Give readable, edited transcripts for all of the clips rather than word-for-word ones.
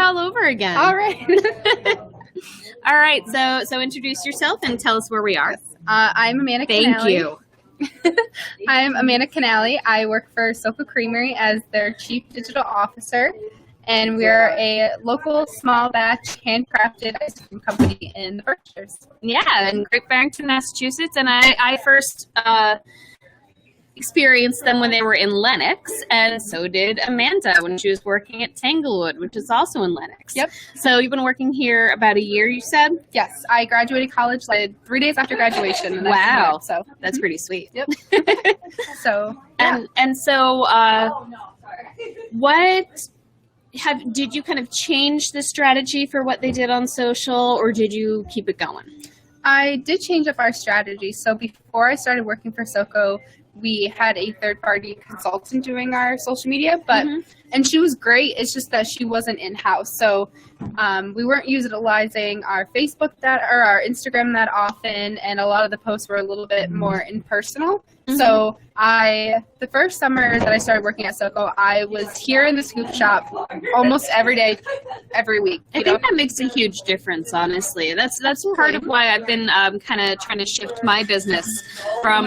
all over again. All right. All right. So introduce yourself and tell us where we are. I'm Amanda Canale. Thank you. I'm Amanda Canale. I work for SoCo Creamery as their Chief Digital Officer, and we're a local small batch handcrafted ice cream company in the Berkshires. Yeah, in Great Barrington, Massachusetts. And I first experienced them when they were in Lenox, and so did Amanda when she was working at Tanglewood, which is also in Lenox. Yep. So you've been working here about a year, you said? Yes, I graduated college like 3 days after graduation. And Wow. So That's pretty sweet. Yep. So yeah. And so what did you kind of change the strategy for what they did on social, or did you keep it going? I did change up our strategy. So before I started working for SoCo, we had a third-party consultant doing our social media, but and she was great. It's just that she wasn't in-house, so we weren't utilizing our Facebook or our Instagram that often, and a lot of the posts were a little bit more impersonal. So the first summer that I started working at SoCo, I was here in the scoop shop almost every day, every week. I think that makes a huge difference, honestly. That's part of why I've been kind of trying to shift my business from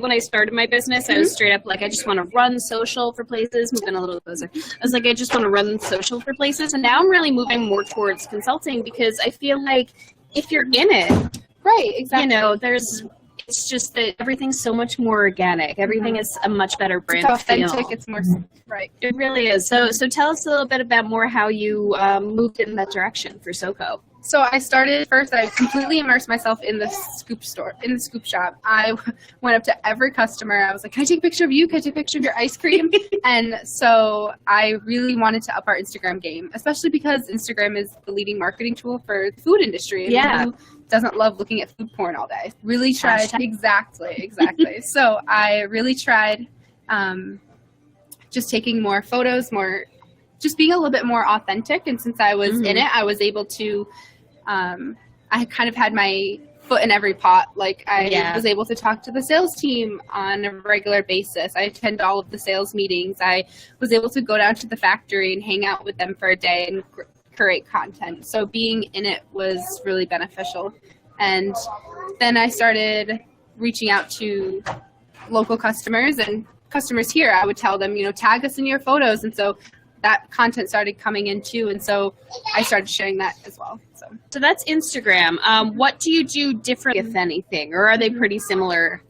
when I started my business, I was straight up like, I just want to run social for places. Moving a little closer. I was like, I just want to run social for places. And now I'm really moving more towards consulting, because I feel like if you're in it, right, exactly. It's just that everything's so much more organic. Everything is a much better brand it's authentic. feel. It's more right. It really is. So tell us a little bit about more how you moved in that direction for SoCo. So I started first, I completely immersed myself in the scoop shop. I went up to every customer. I was like, can I take a picture of you? Can I take a picture of your ice cream? And so I really wanted to up our Instagram game, especially because Instagram is the leading marketing tool for the food industry. And yeah. Who doesn't love looking at food porn all day? Really tried. Exactly. So I really tried just taking more photos, just being a little bit more authentic. And since I was in it, I was able to, I kind of had my foot in every pot. Like I was able to talk to the sales team on a regular basis. I attend all of the sales meetings. I was able to go down to the factory and hang out with them for a day and create content. So being in it was really beneficial. And then I started reaching out to local customers and customers here. I would tell them, tag us in your photos. And so that content started coming in too, and so I started sharing that as well. So that's Instagram. What do you do different, if anything, or are they pretty similar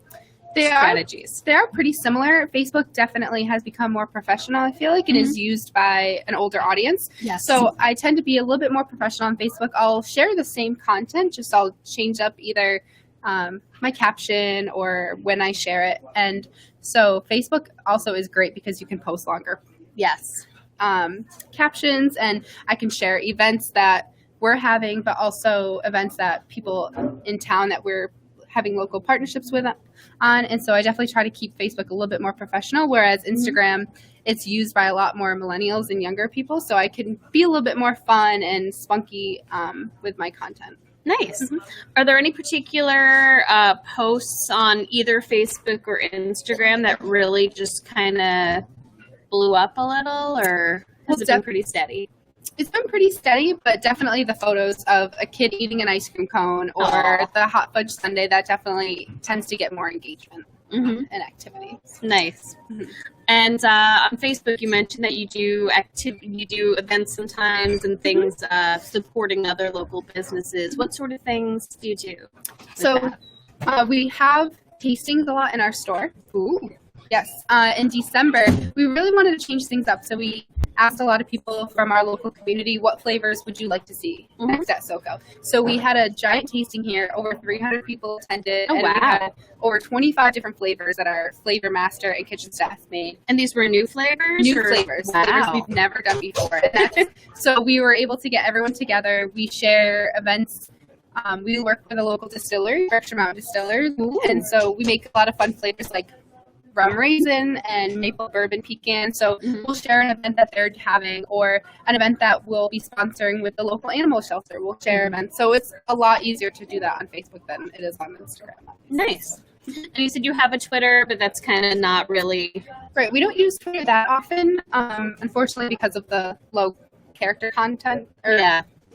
strategies? They are pretty similar. Facebook definitely has become more professional, I feel like, and is used by an older audience. Yes. So I tend to be a little bit more professional on Facebook. I'll share the same content, just I'll change up either my caption or when I share it. And so Facebook also is great because you can post longer. Yes. Captions, and I can share events that we're having, but also events that people in town that we're having local partnerships with on. And so I definitely try to keep Facebook a little bit more professional, whereas Instagram, it's used by a lot more millennials and younger people. So I can be a little bit more fun and spunky with my content. Nice. Are there any particular posts on either Facebook or Instagram that really just kind of blew up a little, or has it been pretty steady? It's been pretty steady, but definitely the photos of a kid eating an ice cream cone or the hot fudge sundae, that definitely tends to get more engagement and activity. Nice. And on Facebook, you mentioned that you do events sometimes and things supporting other local businesses. What sort of things do you do? So we have tastings a lot in our store. Ooh. Yes. In December, we really wanted to change things up. So we asked a lot of people from our local community, what flavors would you like to see next at SoCo? So we had a giant tasting here. Over 300 people attended. Oh, and wow. We had over 25 different flavors that our flavor master and kitchen staff made. And these were new flavors? New flavors. Wow. Flavors we've never done before. So we were able to get everyone together. We share events. We work with a local distillery, Berkshire Mountain Distillers. Ooh. And so we make a lot of fun flavors like rum raisin and maple bourbon pecan. So we'll share an event that they're having, or an event that we'll be sponsoring with the local animal shelter. We'll share events. So it's a lot easier to do that on Facebook than it is on Instagram. Nice. And you said you have a Twitter, but that's kind of not really... Right. We don't use Twitter that often, unfortunately, because of the low character content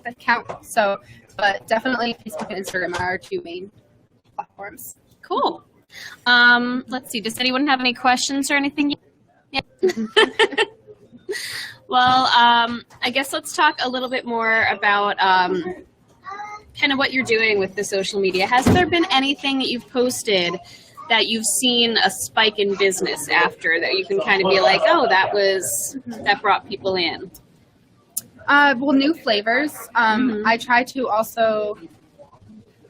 account. So, but definitely Facebook and Instagram are our two main platforms. Cool. Let's see. Does anyone have any questions or anything? Yeah. Well, I guess let's talk a little bit more about kind of what you're doing with the social media. Has there been anything that you've posted that you've seen a spike in business after, that you can kind of be like, oh, that brought people in? Well, new flavors. I try to also,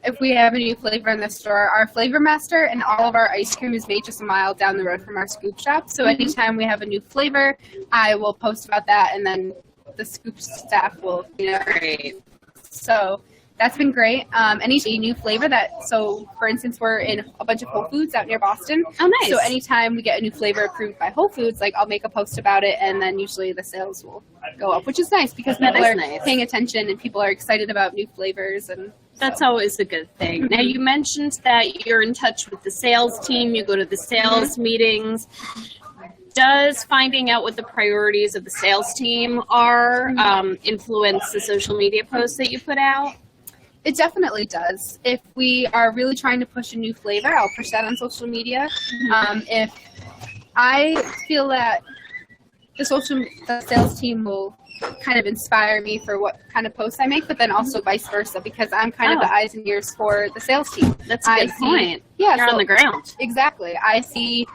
if we have a new flavor in the store, our flavor master and all of our ice cream is made just a mile down the road from our scoop shop. So anytime we have a new flavor, I will post about that, and then the scoop staff will, Great. So that's been great. Any new flavor so for instance, we're in a bunch of Whole Foods out near Boston. Oh, nice. So anytime we get a new flavor approved by Whole Foods, like I'll make a post about it, and then usually the sales will go up, which is nice because people are paying attention and people are excited about new flavors. And that's always a good thing. Now, you mentioned that you're in touch with the sales team. You go to the sales meetings. Does finding out what the priorities of the sales team are influence the social media posts that you put out? It definitely does. If we are really trying to push a new flavor, I'll push that on social media. If I feel that the sales team will kind of inspire me for what kind of posts I make, but then also vice versa, because I'm kind of the eyes and ears for the sales team. That's a good point. Yeah, you're on the ground. Exactly. I see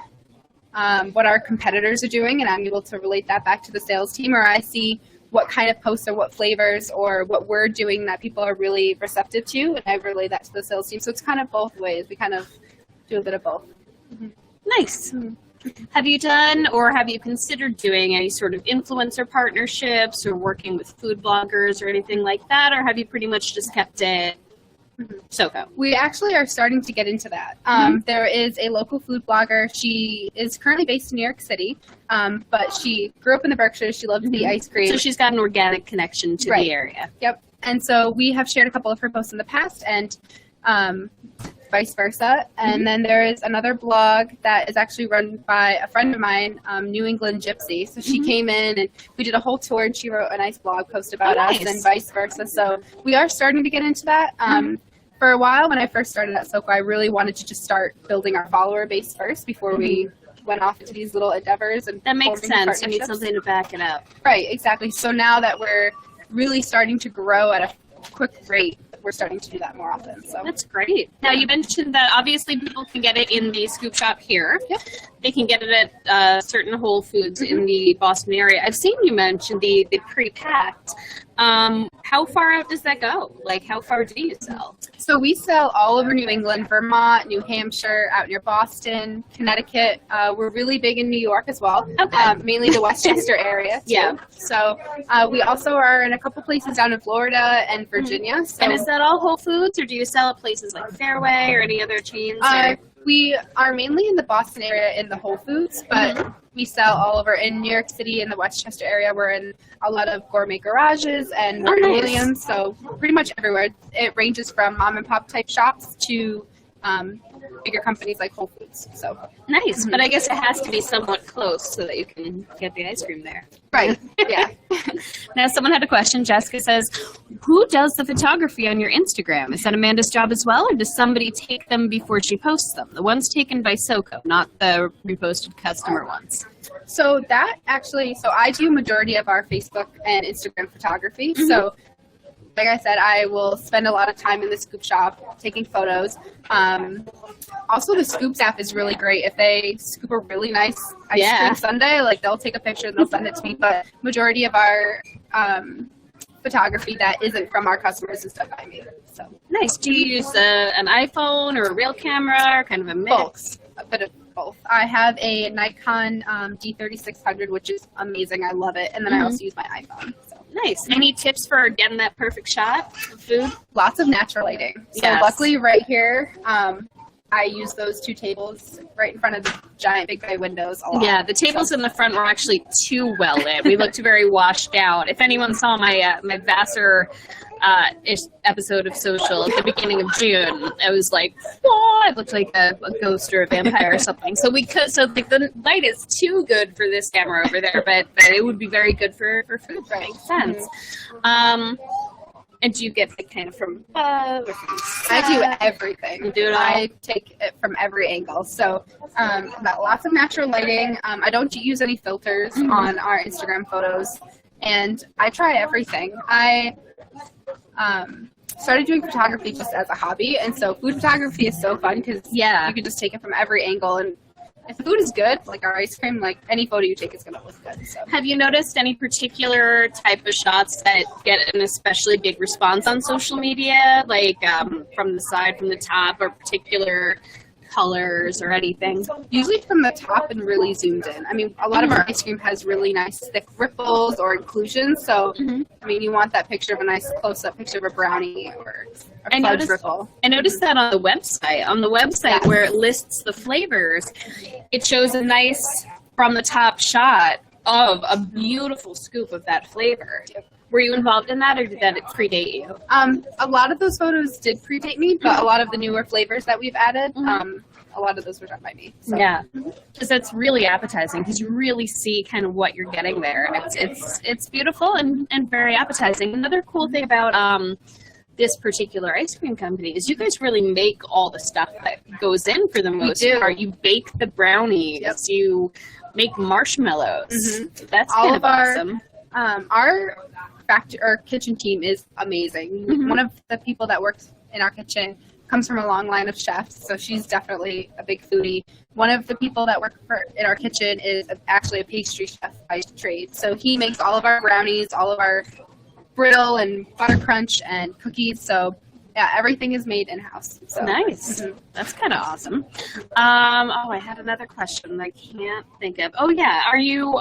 what our competitors are doing, and I'm able to relate that back to the sales team, or I see what kind of posts or what flavors or what we're doing that people are really receptive to, and I relay that to the sales team. So it's kind of both ways. We kind of do a bit of both. Nice. Have you done or have you considered doing any sort of influencer partnerships or working with food bloggers or anything like that, or have you pretty much just kept it SoCo? We actually are starting to get into that. There is a local food blogger. She is currently based in New York City, but she grew up in the Berkshires. She loves the ice cream. So she's got an organic connection to the area. Yep. And so we have shared a couple of her posts in the past, and vice versa. And then there is another blog that is actually run by a friend of mine, New England Gypsy. So she came in and we did a whole tour, and she wrote a nice blog post about us and vice versa. So we are starting to get into that. For a while, when I first started at SoCo, I really wanted to just start building our follower base first before we went off into these little endeavors. And that makes sense. You need something to back it up. Right, exactly. So now that we're really starting to grow at a quick rate, we're starting to do that more often. So that's great. Now, you mentioned that obviously people can get it in the scoop shop here. Yep. They can get it at certain Whole Foods in the Boston area. I've seen you mention the pre-packed. How far out does that go? Like, how far do you sell? So we sell all over New England, Vermont, New Hampshire, out near Boston, Connecticut. We're really big in New York as well, mainly the Westchester area, too. Yeah. So we also are in a couple places down in Florida and Virginia. So, and is that all Whole Foods, or do you sell at places like Fairway or any other chains? We are mainly in the Boston area in the Whole Foods, but we sell all over in New York City in the Westchester area. We're in a lot of gourmet garages and Williams, so pretty much everywhere. It ranges from mom and pop type shops to bigger companies like Whole Foods. So nice, but I guess it has to be somewhat close so that you can get the ice cream there. Right. Yeah. Now, someone had a question. Jessica says, who does the photography on your Instagram? Is that Amanda's job as well, or does somebody take them before she posts them? The ones taken by SoCo, not the reposted customer ones. So that actually, I do majority of our Facebook and Instagram photography. So like I said, I will spend a lot of time in the scoop shop taking photos. Also, the Scoops app is really great. If they scoop a really nice ice cream sundae, like they'll take a picture and they'll send it to me. But majority of our photography that isn't from our customers is done by me. So nice. Do you use an iPhone or a real camera or kind of a mix? Both. A bit of both. I have a Nikon D3600, which is amazing. I love it. And then I also use my iPhone. So. Nice. Any tips for getting that perfect shot of food? Lots of natural lighting. So luckily right here, I use those two tables right in front of the giant big bay windows a lot. Yeah, the tables in the front were actually too well lit. We looked very washed out. If anyone saw my my Vassar episode of Social at the beginning of June. I was like, oh, I looked like a ghost or a vampire or something. So like the light is too good for this camera over there, but it would be very good for food. That makes sense. And do you get it kind of from above or from the side? I do everything. You do it all? I take it from every angle. So got lots of natural lighting. I don't use any filters on our Instagram photos. And I try everything. I started doing photography just as a hobby. And so food photography is so fun because you can just take it from every angle. And if the food is good, like our ice cream, like any photo you take is going to look good. So. Have you noticed any particular type of shots that get an especially big response on social media, like from the side, from the top, or particular colors or anything? Usually from the top and really zoomed in. I mean, a lot of our ice cream has really nice thick ripples or inclusions. So, I mean, you want that picture of a nice close-up picture of a brownie or a fudge ripple. I noticed that on the website. On the website where it lists the flavors, it shows a nice from the top shot of a beautiful scoop of that flavor. Were you involved in that, or did that predate you? A lot of those photos did predate me, but a lot of the newer flavors that we've added, a lot of those were done by me. So. Yeah, because that's really appetizing, because you really see kind of what you're getting there, and it's beautiful and very appetizing. Another cool thing about this particular ice cream company is you guys really make all the stuff that goes in for the most part. You bake the brownies, you make marshmallows. That's all kind of awesome. Our kitchen team is amazing. One of the people that works in our kitchen comes from a long line of chefs, so she's definitely a big foodie. One of the people that work in our kitchen is actually a pastry chef by trade, so he makes all of our brownies, all of our brittle and butter crunch and cookies. So yeah, everything is made in-house. So. Nice. That's kind of awesome. I had another one I can't think of. Oh, yeah. Are you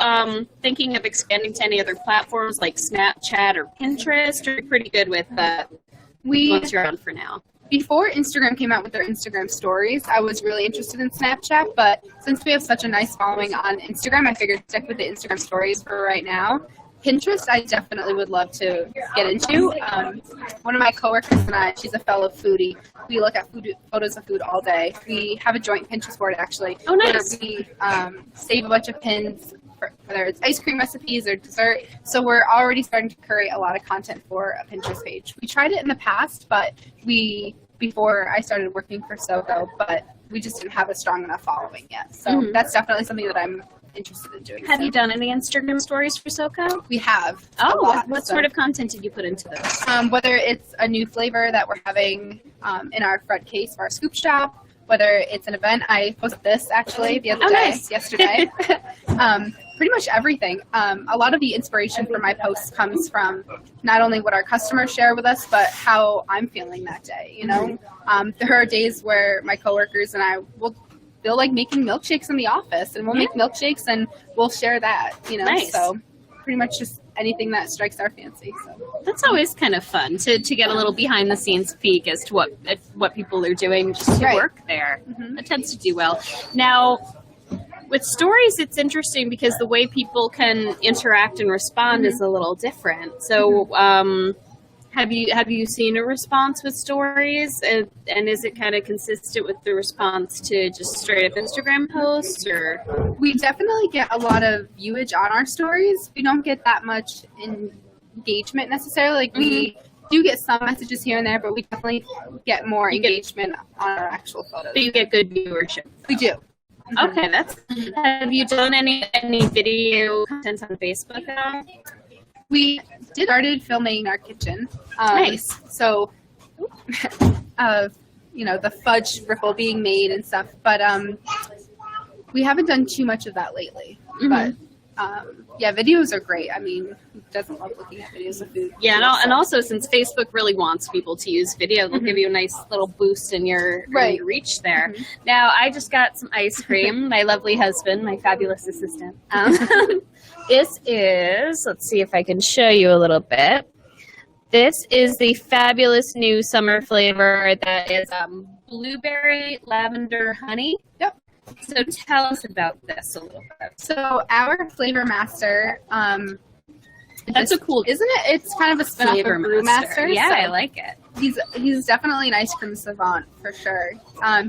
thinking of expanding to any other platforms like Snapchat or Pinterest? Or are you pretty good with what you're on for now? Before Instagram came out with their Instagram stories, I was really interested in Snapchat. But since we have such a nice following on Instagram, I figured stick with the Instagram stories for right now. Pinterest, I definitely would love to get into. One of my coworkers and I, she's a fellow foodie. We look at photos of food all day. We have a joint Pinterest board, actually. Oh, nice. Where we save a bunch of pins, whether it's ice cream recipes or dessert. So we're already starting to create a lot of content for a Pinterest page. We tried it in the past, but before I started working for SoCo, but we just didn't have a strong enough following yet. So that's definitely something that I'm interested in doing. Have you done any Instagram stories for SoCo? We have. Oh, what sort of content did you put into those? Whether it's a new flavor that we're having in our front case of our scoop shop, whether it's an event. I posted this actually the other day, yesterday. Pretty much everything. A lot of the inspiration for my posts comes from not only what our customers share with us, but how I'm feeling that day. You know, there are days where my coworkers and I will feel like making milkshakes in the office, and we'll make milkshakes and we'll share that, you know. Nice. So pretty much just anything that strikes our fancy. So that's always kind of fun to get a little behind the scenes peek as to what people are doing just to work there. It tends to do well. Now with stories, it's interesting because the way people can interact and respond is a little different. So have you seen a response with stories, and is it kind of consistent with the response to just straight up Instagram posts? Or we definitely get a lot of viewage on our stories. We don't get that much engagement necessarily. Like we do get some messages here and there, but we definitely get more engagement on our actual photos. But you get good viewership. We do. Okay, have you done any video content on Facebook at all? We started filming in our kitchen. Nice. So, the fudge ripple being made and stuff. But we haven't done too much of that lately. But videos are great. I mean, who doesn't love looking at videos of food? Yeah, and also since Facebook really wants people to use video, they'll give you a nice little boost in your reach there. Now, I just got some ice cream. My lovely husband, my fabulous assistant. This is, let's see if I can show you a little bit. This is the fabulous new summer flavor that is blueberry lavender honey. Yep. So tell us about this a little bit. So our flavor master That's a cool, isn't it? It's kind of a spin-off of flavor Brewmaster. Yeah, so I like it. he's definitely an ice cream savant for sure.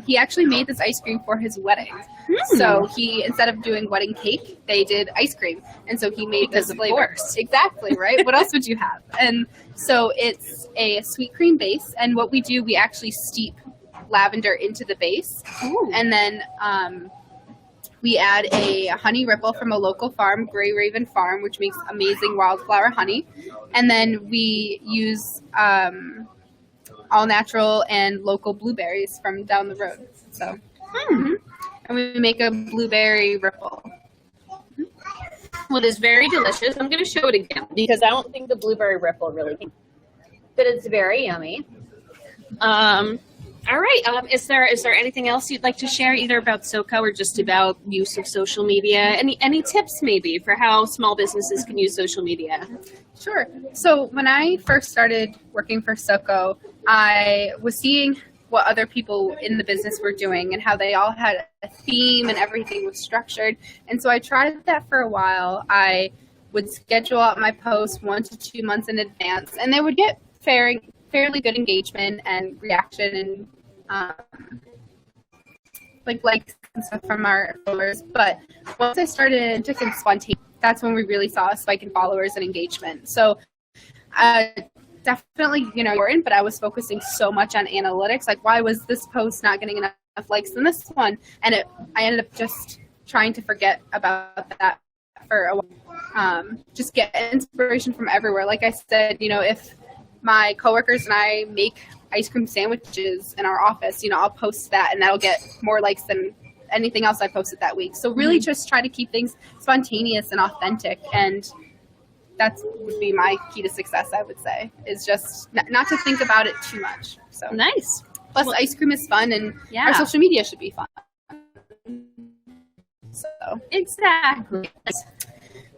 He actually made this ice cream for his wedding. So he, instead of doing wedding cake, they did ice cream, and so he made this flavor. Course. Exactly, right? What else would you have? And so it's a sweet cream base, and what we do, we actually steep lavender into the base, and then we add a honey ripple from a local farm, Gray Raven Farm, which makes amazing wildflower honey, and then we use all natural and local blueberries from down the road. So. And we make a blueberry ripple. Well, it is very delicious. I'm going to show it again because I don't think the blueberry ripple really came. But it's very yummy. All right. Is there anything else you'd like to share, either about SoCo or just about use of social media? Any tips maybe for how small businesses can use social media? Sure. So when I first started working for SoCo, I was seeing what other people in the business were doing and how they all had a theme and everything was structured. And so I tried that for a while. I would schedule out my posts 1 to 2 months in advance, and they would get fairly good engagement and reaction and likes and stuff from our followers. But once I started taking spontaneous, that's when we really saw a spike in followers and engagement. So definitely, important, but I was focusing so much on analytics. Like, why was this post not getting enough likes than this one? And I ended up just trying to forget about that for a while. Just get inspiration from everywhere. Like I said, if my coworkers and I make ice cream sandwiches in our office, I'll post that and that'll get more likes than anything else I posted that week. So really just try to keep things spontaneous and authentic, and that would be my key to success, I would say, is just not to think about it too much. So nice. Plus, ice cream is fun, and our social media should be fun. So exactly.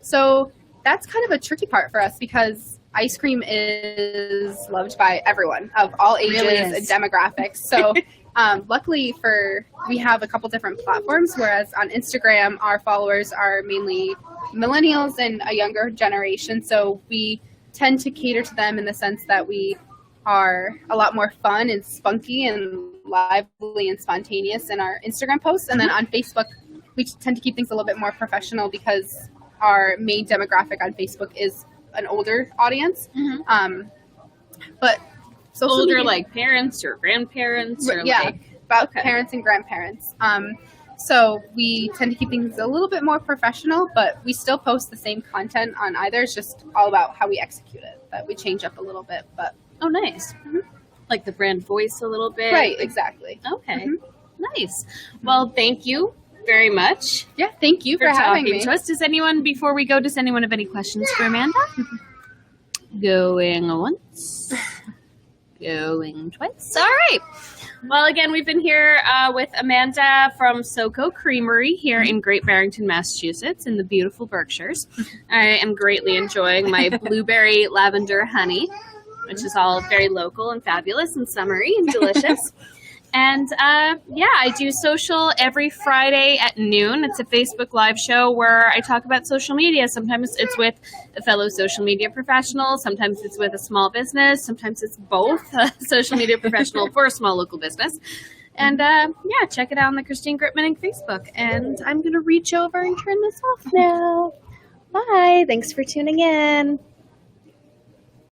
So that's kind of a tricky part for us because ice cream is loved by everyone of all ages and demographics. So luckily we have a couple different platforms, whereas on Instagram, our followers are mainly millennials and a younger generation. So we tend to cater to them in the sense that we are a lot more fun and spunky and lively and spontaneous in our Instagram posts. And then on Facebook, we tend to keep things a little bit more professional because our main demographic on Facebook is an older audience. But social older, media, like parents or grandparents, or parents and grandparents. So we tend to keep things a little bit more professional, but we still post the same content on either. It's just all about how we execute it, that we change up a little bit. But nice. Like the brand voice a little bit. Right, exactly. Okay, nice. Well, thank you very much. Yeah, thank you for having me. To us. Before we go, does anyone have any questions for Amanda? Going once. Going twice. All right. Well, again, we've been here with Amanda from SoCo Creamery here in Great Barrington, Massachusetts, in the beautiful Berkshires. I am greatly enjoying my blueberry lavender honey, which is all very local and fabulous and summery and delicious. And I do social every Friday at noon. It's a Facebook Live show where I talk about social media. Sometimes it's with a fellow social media professional. Sometimes it's with a small business. Sometimes it's both a social media professional for a small local business. And check it out on the Christine Gritmon Facebook. And I'm going to reach over and turn this off now. Bye. Thanks for tuning in.